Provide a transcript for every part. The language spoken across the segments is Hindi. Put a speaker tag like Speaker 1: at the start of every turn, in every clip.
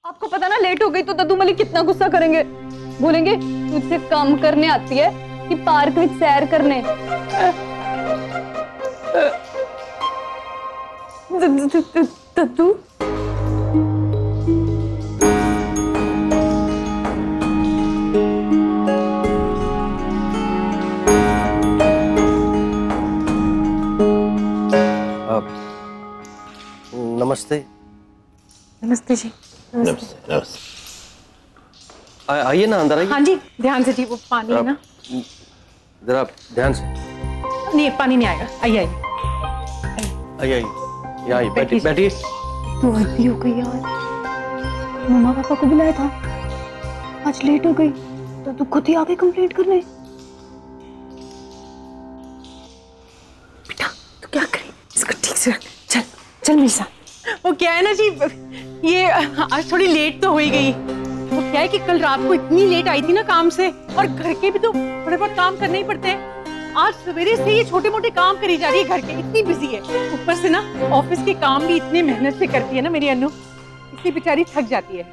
Speaker 1: आपको पता ना लेट हो गई तो दद्दू मलिक कितना गुस्सा करेंगे। बोलेंगे तुझसे काम करने आती है कि पार्क में सैर करने। दद्दू
Speaker 2: नमस्ते।
Speaker 1: नमस्ते जी।
Speaker 2: नमस्ते नमस्ते। आइए ना, अंदर आइए।
Speaker 3: हाँ जी, ध्यान से जी, वो पानी है ना।
Speaker 2: जरा ध्यान से।
Speaker 3: नहीं, पानी नहीं आएगा। आइए
Speaker 2: आइए आइए, आइए बैठिए बैठिए।
Speaker 1: तो हद हो गई यार, मम्मा पापा को बुलाया था, आज लेट हो गई तो तू खुद ही आके कंप्लेंट करने।
Speaker 3: बेटा तो क्या करे, इसको ठीक से रख। चल चल मेरे साथ। वो क्या है ना जी, ये आज थोड़ी लेट तो हो ही गई। वो क्या है कि कल रात को इतनी लेट आई थी ना काम से, और घर के भी तो थोड़े बहुत काम करने ही पड़ते हैं। आज सवेरे से ये छोटे मोटे काम करी जा रही है घर के, इतनी बिजी है। ऊपर से ना ऑफिस के काम भी इतने मेहनत से करती है ना मेरी अनु, इसलिए बेचारी थक जाती है।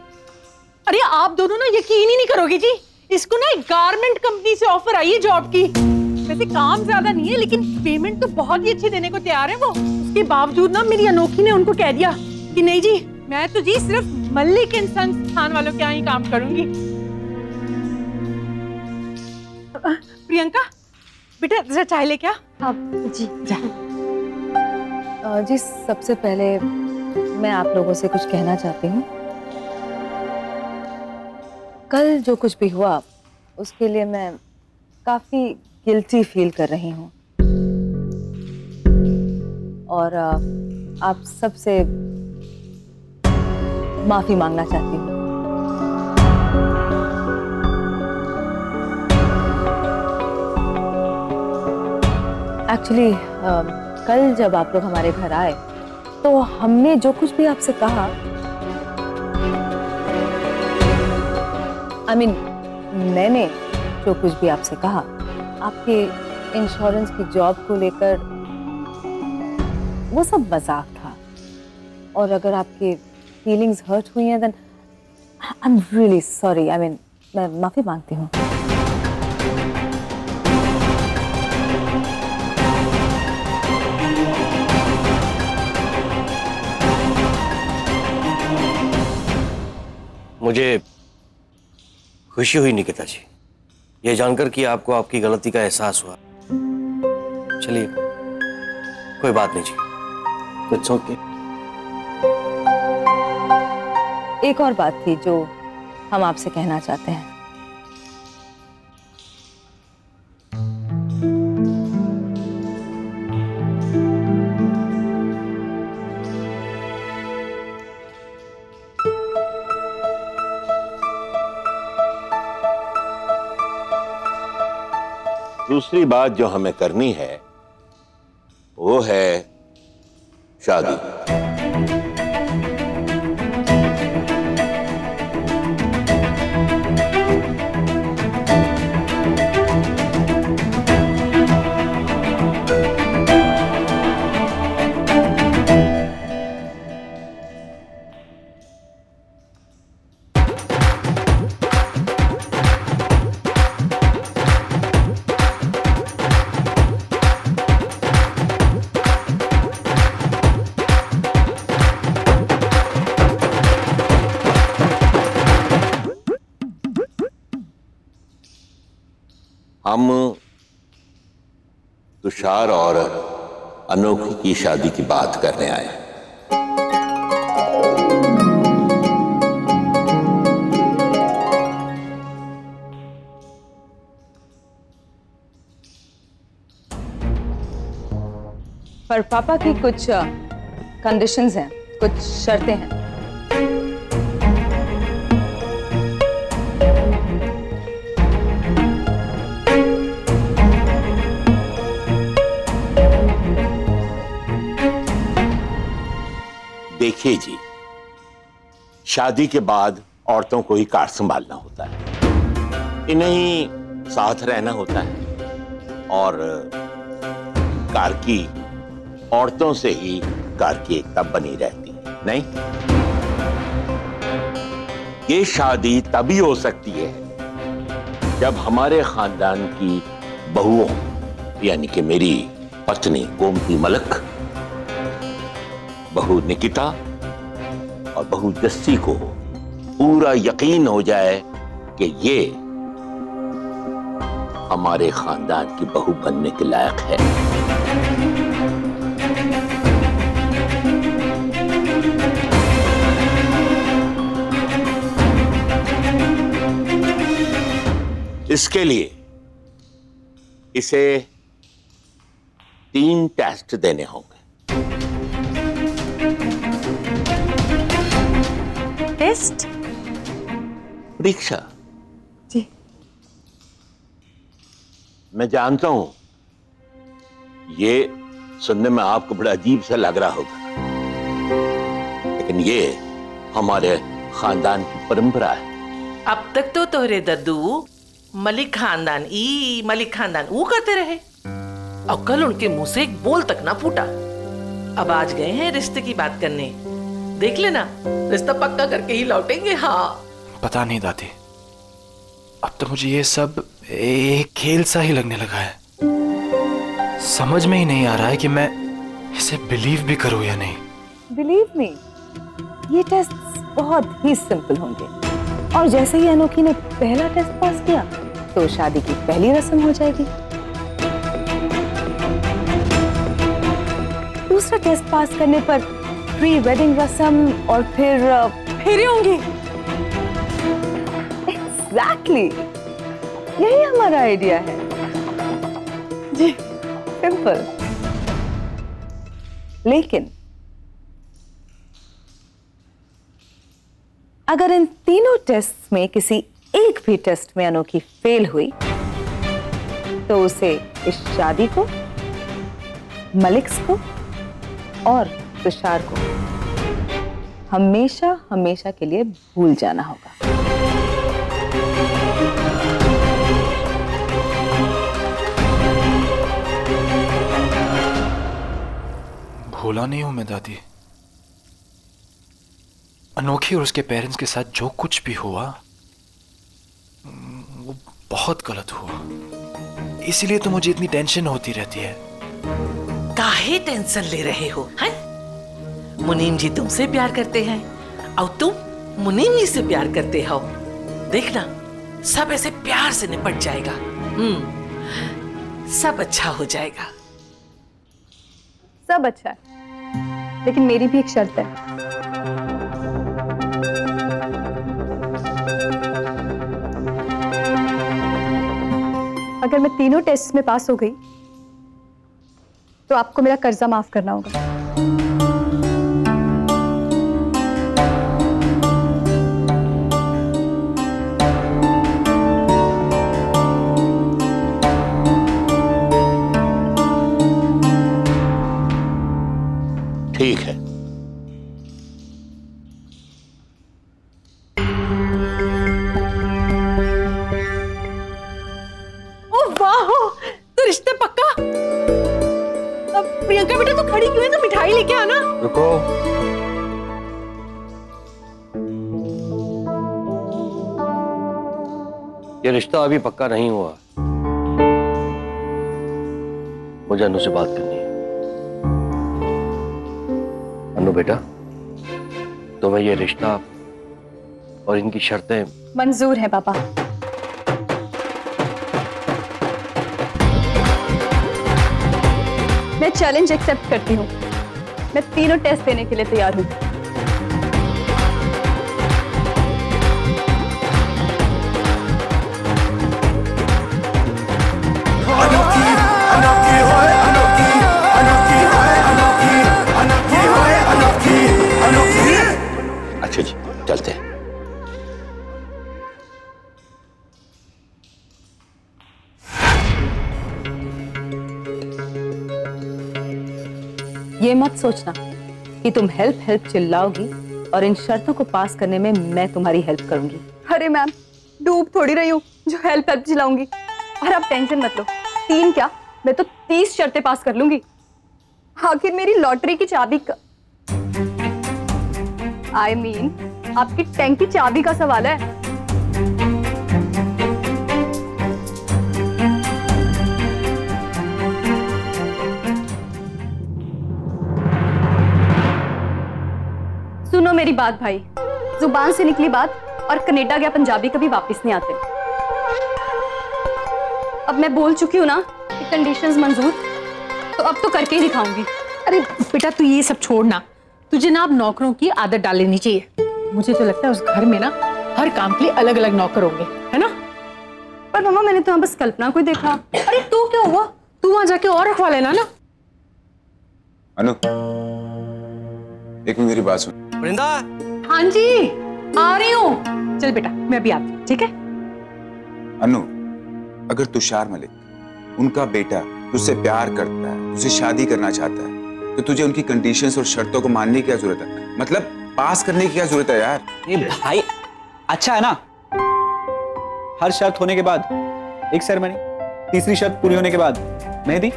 Speaker 3: अरे आप दोनों ना यकीन ही नहीं करोगे जी, इसको ना एक गारमेंट कंपनी से ऑफर आई है जॉब की। वैसे काम ज्यादा नहीं है लेकिन पेमेंट तो बहुत ही अच्छी देने को तैयार है वो। उसके बावजूद ना मेरी अनोखी ने उनको कह दिया कि नहीं जी, मैं तो जी सिर्फ मल्लिक एंड संस्थान वालों के यहाँ ही काम करूंगी। प्रियंका बेटा जरा चाय ले क्या?
Speaker 1: आप जी
Speaker 3: जा।
Speaker 1: जी सबसे पहले मैं आप लोगों से कुछ कहना चाहती हूँ। कल जो कुछ भी हुआ उसके लिए मैं काफी गिल्टी फील कर रही हूँ, और आप सबसे माफी मांगना चाहती हूँ। एक्चुअली कल जब आप लोग हमारे घर आए तो हमने जो कुछ भी आपसे कहा, मैंने जो कुछ भी आपसे कहा आपके इंश्योरेंस की जॉब को लेकर, वो सब मजाक था। और अगर आपके फीलिंग्स हर्ट हुई हैं, then I am really sorry. मैं माफी मांगती हूँ।
Speaker 2: मुझे खुशी हुई निकिता जी, ये जानकर कि आपको आपकी गलती का एहसास हुआ। चलिए कोई बात नहीं जी, इट्स ओके।
Speaker 1: एक और बात थी जो हम आपसे कहना चाहते हैं।
Speaker 4: दूसरी बात जो हमें करनी है वो है शादी। हम तुषार और अनोखी की शादी की बात करने आए हैं।
Speaker 1: पर पापा की कुछ कंडीशंस हैं, कुछ शर्तें हैं।
Speaker 4: देखिए जी, शादी के बाद औरतों को ही कार संभालना होता है, इन्हें साथ रहना होता है, और कार की औरतों से ही कार की एकता बनी रहती है। नहीं, ये शादी तभी हो सकती है जब हमारे खानदान की बहुओं, यानी कि मेरी पत्नी गोमती मलिक, बहू निकिता और बहू जस्सी को पूरा यकीन हो जाए कि ये हमारे खानदान की बहू बनने के लायक है। इसके लिए इसे 3 टेस्ट देने होंगे।
Speaker 3: टेस्ट?
Speaker 4: परीक्षा?
Speaker 3: जी।
Speaker 4: मैं जानता हूं ये सुनने में आपको बड़ा अजीब सा लग रहा होगा, लेकिन ये हमारे खानदान की परंपरा है।
Speaker 5: अब तक तो तोहरे दद्दू मलिक खानदान ऊ करते रहे और कल उनके मुंह से एक बोल तक ना फूटा। अब आज गए हैं रिश्ते की बात करने, देख लेना रिश्ता पक्का करके ही लौटेंगे। हाँ
Speaker 6: पता नहीं दादी, अब तो मुझे ये सब एक खेल सा ही लगने लगा है। समझ में ही नहीं आ रहा है कि मैं इसे बिलीव भी करूं या नहीं।
Speaker 1: बिलीव मी, ये टेस्ट बहुत ही सिंपल होंगे और जैसे ही अनोखी ने पहला टेस्ट पास किया तो शादी की पहली रस्म हो जाएगी। दूसरा टेस्ट पास करने पर प्री वेडिंग रस्म और फिर
Speaker 3: फेरे होंगे।
Speaker 1: एग्जैक्टली, यही हमारा आइडिया है जी, सिंपल। लेकिन अगर इन तीनों टेस्ट में किसी एक भी टेस्ट में अनोखी फेल हुई तो उसे इस शादी को, मलिक्स को और तुषार को हमेशा हमेशा के लिए भूल जाना होगा।
Speaker 6: भूला नहीं हूं मैं दादी। अनोखी और उसके पेरेंट्स के साथ जो कुछ भी हुआ वो बहुत गलत हुआ, इसीलिए तो मुझे इतनी टेंशन होती रहती है।
Speaker 5: काहे टेंशन ले रहे हो? हैं? मुनीम जी तुमसे प्यार करते हैं और तुम मुनीम जी से प्यार करते हो। देखना सब ऐसे प्यार से निपट जाएगा। सब अच्छा हो जाएगा।
Speaker 7: सब अच्छा है, लेकिन मेरी भी एक शर्त है। अगर मैं तीनों टेस्ट में पास हो गई तो आपको मेरा कर्जा माफ करना होगा।
Speaker 4: ठीक है।
Speaker 3: ओ वाह, तो रिश्ता पक्का। अब प्रियंका बेटा तो खड़ी क्यों है? तो मिठाई लेके आना।
Speaker 2: रुको, ये रिश्ता अभी पक्का नहीं हुआ। मुझे अनु से बात करनी है। अनु बेटा, तुम्हें ये रिश्ता और इनकी शर्तें
Speaker 7: मंजूर है पापा। मैं चैलेंज एक्सेप्ट करती हूँ। मैं तीनों टेस्ट देने के लिए तैयार हूँ।
Speaker 4: अच्छा जी, चलते हैं।
Speaker 1: ये मत सोचना कि तुम हेल्प चिल्लाओगी और इन शर्तों को पास करने में मैं तुम्हारी हेल्प करूंगी।
Speaker 7: अरे मैम, डूब थोड़ी रही हूँ जो हेल्प चिल्लाऊंगी। और आप टेंशन मत लो, 3 क्या मैं तो 30 शर्तें पास कर लूंगी। आखिर मेरी लॉटरी की चाबी I mean, आपकी टैंक की चाबी का सवाल है। सुनो मेरी बात भाई, जुबान से निकली बात और कनेडा गया पंजाबी कभी वापस नहीं आते। अब मैं बोल चुकी हूँ ना कि कंडीशंस मंजूर, तो अब तो करके ही दिखाऊंगी।
Speaker 3: अरे बेटा तू ये सब छोड़ना, तुझे ना अब नौकरों की आदत डाल लेनी चाहिए। मुझे तो लगता है उस घर में ना हर काम के लिए अलग अलग नौकर होंगे, है ना?
Speaker 7: पर मम्मा मैंने तो बस कल्पना को ही देखा।
Speaker 3: अरे तू क्या हुआ, तू वहां जाके और रखवा लेना ना।
Speaker 8: अनु, एक मिनट मेरी बात सुन।
Speaker 2: वृंदा,
Speaker 3: हाँ जी आ रही हूँ। चल बेटा मैं भी आती हूँ, ठीक है?
Speaker 8: अनु, अगर तुषार मलिक उनका बेटा तुझसे प्यार करता है, तुझसे शादी करना चाहता है, तो तुझे उनकी कंडीशंस और शर्तों को मानने की क्या जरूरत है? मतलब पास करने की क्या जरूरत है यार?
Speaker 9: ये भाई अच्छा है ना, हर शर्त होने के बाद एक सेरेमनी, तीसरी शर्त पूरी होने के बाद मेहंदी।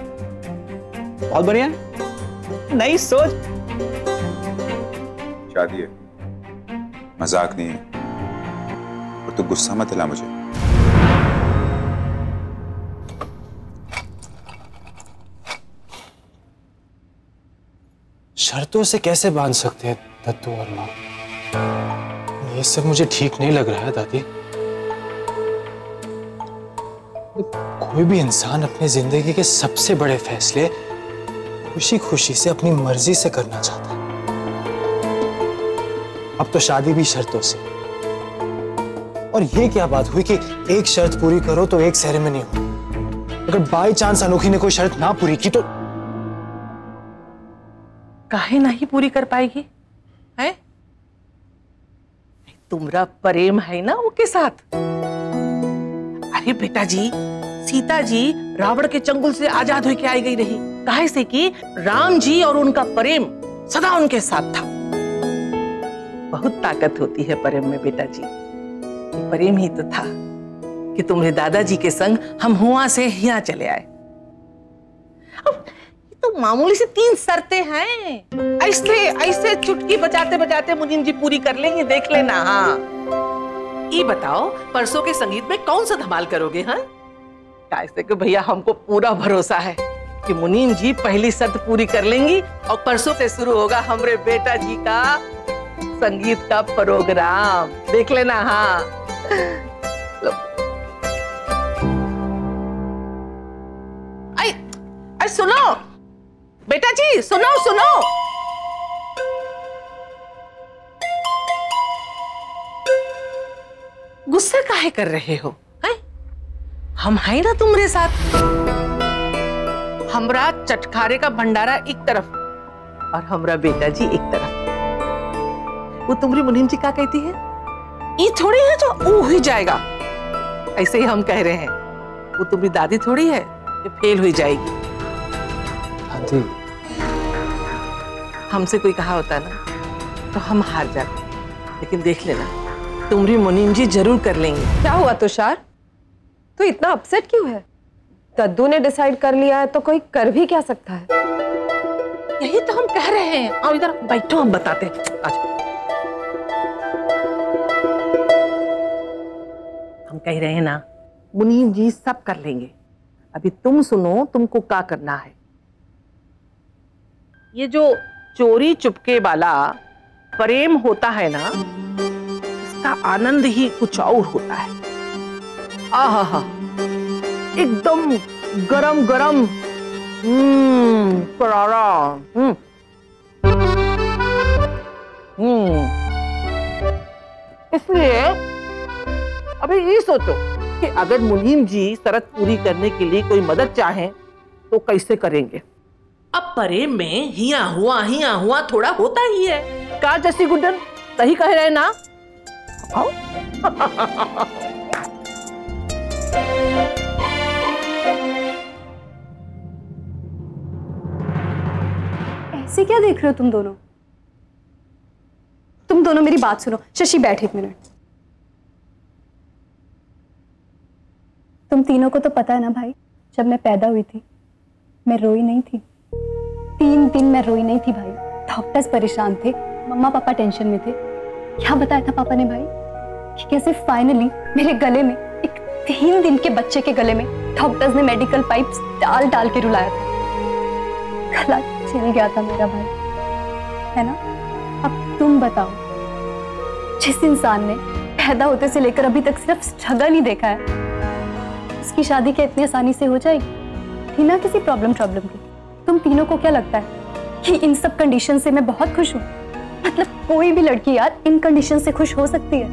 Speaker 9: बहुत बढ़िया, नई सोच।
Speaker 8: शादी है, मजाक नहीं है। और तू गुस्सा मत दिला मुझे।
Speaker 6: शर्तों से कैसे बांध सकते हैं दद्दू और माँ? ये सब मुझे ठीक नहीं लग रहा है दादी। कोई भी इंसान अपनी जिंदगी के सबसे बड़े फैसले खुशी खुशी से अपनी मर्जी से करना चाहता है। अब तो शादी भी शर्तों से। और ये क्या बात हुई कि एक शर्त पूरी करो तो एक सेरेमनी हो। अगर बाय चांस अनोखी ने कोई शर्त ना पूरी की तो
Speaker 5: काहे नहीं पूरी कर पाएगी है? तुम्हारा प्रेम है ना उसके साथ। अरे बेटा जी, सीता जी रावण के चंगुल से आजाद होकर आई गई रही, काहे से कि राम जी और उनका प्रेम सदा उनके साथ था। बहुत ताकत होती है प्रेम में बेटा जी। ये प्रेम ही तो था कि तुम्हारे दादाजी के संग हम हुआ से यहाँ चले आए। अब तो मामूली से 3 शर्तें हैं, ऐसे ऐसे चुटकी बजाते बजाते मुनीम जी पूरी कर लेंगे, देख लेना। हाँ ये बताओ परसों के संगीत में कौन सा धमाल करोगे? हाँ कैसे कि भैया हमको पूरा भरोसा है कि मुनीम जी पहली शर्त पूरी कर लेंगी और परसों से शुरू होगा हमारे बेटा जी का संगीत का प्रोग्राम, देख लेना। हाँ आई सुनो बेटा जी, सुनो सुनो। गुस्सा काहे कर रहे हो? है? हम हैं ना तुम्हारे साथ। हमरा चटखारे का भंडारा एक तरफ और हमरा बेटा जी एक तरफ। वो तुम्हारी मुनीम जी क्या कहती है? ये थोड़ी है जो ऊ ही जाएगा, ऐसे ही हम कह रहे हैं। वो तुम्हारी दादी थोड़ी है जो फेल हुई जाएगी।
Speaker 6: दादी
Speaker 5: हमसे कोई कहा होता ना तो हम हार जाते, लेकिन देख लेना तुम्हारी मुनीम जी जरूर कर लेंगे।
Speaker 10: क्या हुआ तुषार, तू इतना अपसेट क्यों है? दद्दू ने डिसाइड कर लिया है तो कोई कर भी क्या सकता है?
Speaker 5: यही तो हम कह रहे हैं। और इधर बैठो, हम बताते हैं। आज हम कह रहे हैं ना मुनीम जी सब कर लेंगे। अभी तुम सुनो तुमको क्या करना है। ये जो चोरी चुपके वाला प्रेम होता है ना, इसका आनंद ही कुछ और होता है। आहा, एकदम गरम गरम करारा। इसलिए अभी ये सोचो कि अगर मुनीम जी शर्त पूरी करने के लिए कोई मदद चाहें तो कैसे करेंगे। अब प्रेम में हिया हुआ थोड़ा होता ही है। का जैसी गुड्डन सही कह रहे ना? आओ।
Speaker 7: ऐसे क्या देख रहे हो तुम दोनों? तुम दोनों मेरी बात सुनो। शशि बैठ एक मिनट। तुम तीनों को तो पता है ना भाई, जब मैं पैदा हुई थी मैं रोई नहीं थी। 3 दिन मैं रोई नहीं थी भाई। डॉक्टर्स परेशान थे, मम्मा पापा टेंशन में थे। क्या बताया था पापा ने भाई कि कैसे फाइनली मेरे गले में, एक 3 दिन के बच्चे के गले में डॉक्टर्स ने मेडिकल पाइप्स डाल डाल के रुलाया था। गला छिल गया था मेरा भाई, है ना? अब तुम बताओ, जिस इंसान ने पैदा होते से लेकर अभी तक सिर्फ स्ट्रगल ही देखा है, उसकी शादी क्या इतनी आसानी से हो जाएगी? थी ना किसी प्रॉब्लम की। तुम तीनों को क्या लगता है कि इन सब कंडीशन से मैं बहुत खुश हूँ? मतलब कोई भी लड़की यार इन कंडीशन से खुश हो सकती है।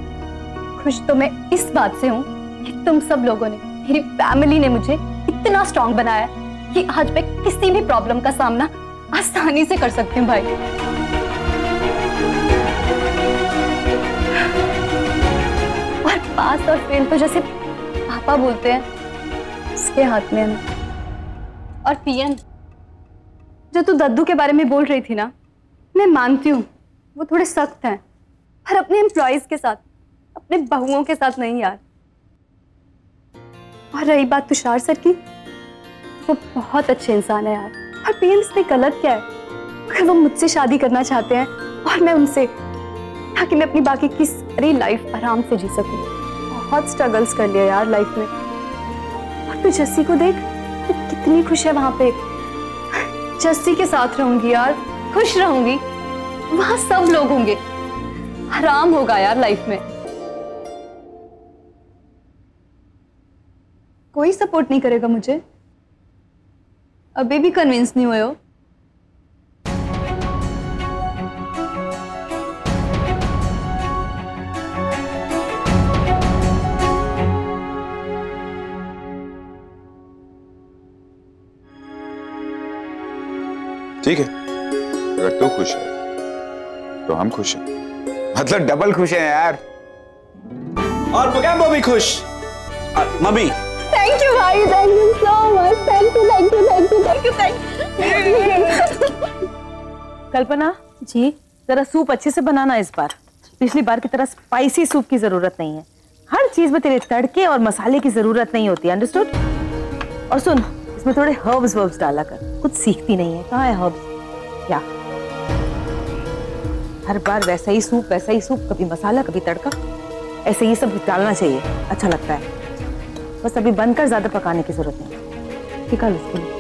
Speaker 7: खुश तो मैं इस बात से हूँ कि तुम सब लोगों ने, मेरी फैमिली ने मुझे इतना स्ट्रांग बनाया कि आज मैं किसी भी प्रॉब्लम का सामना आसानी से कर सकती हूँ भाई। और पास और फेल तो जैसे पापा बोलते हैं उसके हाथ में है। और पियन, जो तू दद्दू के बारे में बोल रही थी ना, मैं मानती हूँ वो थोड़े सख्त हैं, पर अपने एम्प्लॉइज के साथ, अपने बहुओं के साथ नहीं यार। और रही बात तुषार सर की, वो बहुत अच्छे इंसान है यार। और पियन, इसमें गलत क्या है? अगर वो मुझसे शादी करना चाहते हैं और मैं उनसे, ताकि मैं अपनी बाकी की सारी लाइफ आराम से जी सकूं। बहुत स्ट्रगल्स कर लिया यार लाइफ में। और तू जस्सी को देख, वो कितनी खुश है वहां पे। जस्सी के साथ रहूंगी यार, खुश रहूंगी, वहां सब लोग होंगे, आराम होगा यार लाइफ में। कोई सपोर्ट नहीं करेगा मुझे? अभी भी कन्विंस नहीं हुए हो?
Speaker 8: ठीक है, अगर तू खुश है तो हम खुश हैं, मतलब डबल खुश हैं यार।
Speaker 9: और मोगैम्बो भी खुश। मम्मी
Speaker 7: थैंक यू भाई, thank you so much, thank you.
Speaker 1: Kalpana ji, जरा सूप अच्छे से बनाना इस बार। पिछली बार की तरह स्पाइसी सूप की जरूरत नहीं है। हर चीज में तेरे तड़के और मसाले की जरूरत नहीं होती, अंडरस्टूड? और सुन, इसमें थोड़े हर्ब्स डाला कर। कुछ सीखती नहीं है, कहाँ है हर्ब्स? क्या हर बार वैसा ही सूप, कभी मसाला कभी तड़का, ऐसे ये सब डालना चाहिए, अच्छा लगता है। बस अभी बनकर ज्यादा पकाने की जरूरत नहीं। निकाल इसके लिए।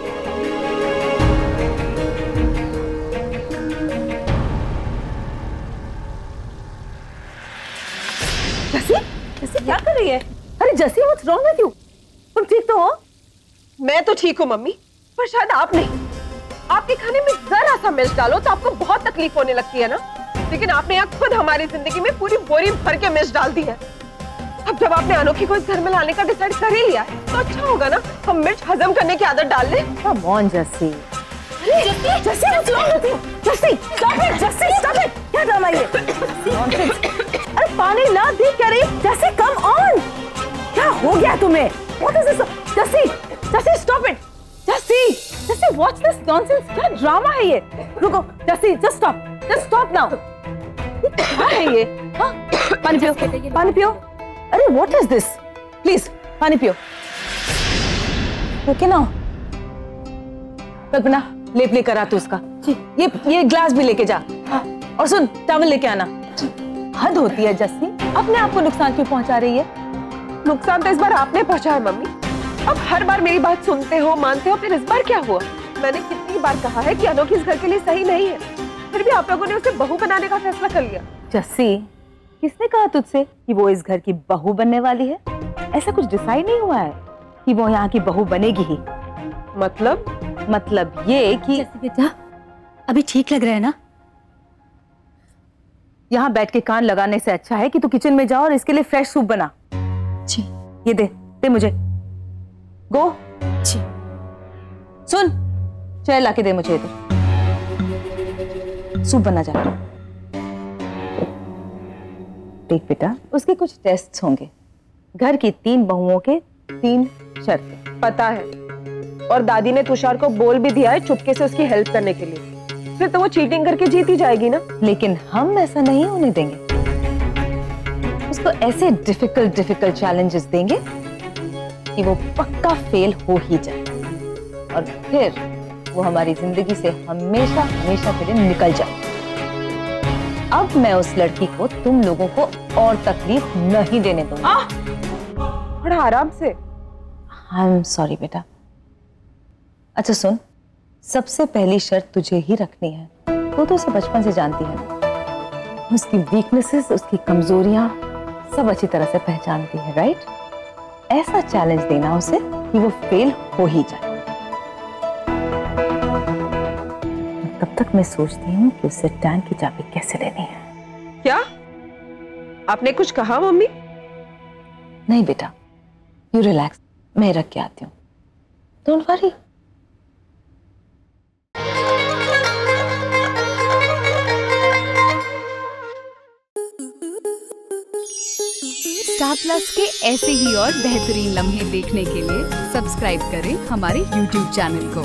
Speaker 1: जस्सी क्या कर रही है? अरे Jassi, what's wrong with you? तुम ठीक तो हो?
Speaker 10: मैं तो ठीक हूँ मम्मी, पर शायद आप नहीं। आपके खाने में जरा सा मिर्च डालो तो आपको बहुत तकलीफ होने लगती है ना। लेकिन आपने यहाँ खुद हमारी जिंदगी में पूरी बोरी भर के मिर्च डाल दी है। अब जब आपने अनोखी को इस घर में लाने का डिसाइड कर ही लिया है, तो अच्छा होगा ना हम मिर्च हजम करने की आदत डाल लें।
Speaker 1: Come on Jassi. Jassi what's wrong with you? Jassi stop it, Jassi stop it। क्या ड्रामा ये? अरे पानी ला, देख क्या रही? जस्सी कम ऑन, क्या हो गया तुम्हें? What is this? Jassi stop it, Jassi watch this nonsense। क्या ड्रामा है ये? रुको जस्सी, just stop now। क्या है ये? हाँ? पानी पियो। अरे what is this? Please पानी पियो। ओके ना? कल्पना लेप लेकर आ तू इसका। ये ग्लास भी लेके जा। और सुन, टॉवल लेके आना। हद होती है जस्सी, अपने आप को नुकसान क्यों पहुंचा रही है?
Speaker 10: नुकसान तो इस बार आपने पहुंचाया मम्मी। अब हर बार मेरी बात सुनते हो, मानते हो, फिर इस बार क्या हुआ? मैंने कितनी बार कहा है कि अनोखी इस घर के लिए सही नहीं है, फिर भी आप लोगों ने उसे बहू बनाने का फैसला कर लिया।
Speaker 1: जस्सी, किसने कहा तुझसे कि वो इस घर की बहू बनने वाली है? ऐसा कुछ डिसाइड नहीं हुआ है कि वो यहाँ की बहू बनेगी ही। मतलब ये कि
Speaker 7: बेटा अभी ठीक लग रहा है ना?
Speaker 1: यहाँ बैठ के कान लगाने से अच्छा है कि तू किचन में जा और इसके लिए फ्रेश सूप बना।
Speaker 7: जी।
Speaker 1: ये दे मुझे। गो।
Speaker 7: जी।
Speaker 1: सुन, चाय लाके दे मुझे इधर। सूप बना जा। देख बेटा, उसके कुछ टेस्ट्स होंगे। घर की 3 बहुओं के 3 शर्तें।
Speaker 10: पता है, और दादी ने तुषार को बोल भी दिया है चुपके से उसकी हेल्प करने के लिए। फिर तो वो चीटिंग करके जीत ही जाएगी ना।
Speaker 1: लेकिन हम ऐसा नहीं होने देंगे। उसको ऐसे डिफिकल्ट चैलेंजेस देंगे कि वो पक्का फेल हो ही जाए, और फिर वो हमारी जिंदगी से हमेशा के लिए निकल जाए। अब मैं उस लड़की को तुम लोगों को और तकलीफ नहीं देने दूंगी।
Speaker 10: थोड़ा आराम से।
Speaker 1: आई एम सॉरी बेटा। अच्छा सुन, सबसे पहली शर्त तुझे ही रखनी है। तू तो उसे बचपन से जानती है ना, उसकी वीकनेसेस, उसकी कमजोरियां सब अच्छी तरह से पहचानती है, राइट? ऐसा चैलेंज देना उसे कि वो फेल हो ही जाए। तब तक मैं सोचती हूँ कि उसे टैंक की चाबी कैसे लेनी है।
Speaker 10: क्या आपने कुछ कहा मम्मी?
Speaker 1: नहीं बेटा, यू रिलैक्स, मैं रख के आती हूँ, डोंट वरी।
Speaker 11: स्टार प्लस के ऐसे ही और बेहतरीन लम्हे देखने के लिए सब्सक्राइब करें हमारे YouTube चैनल को।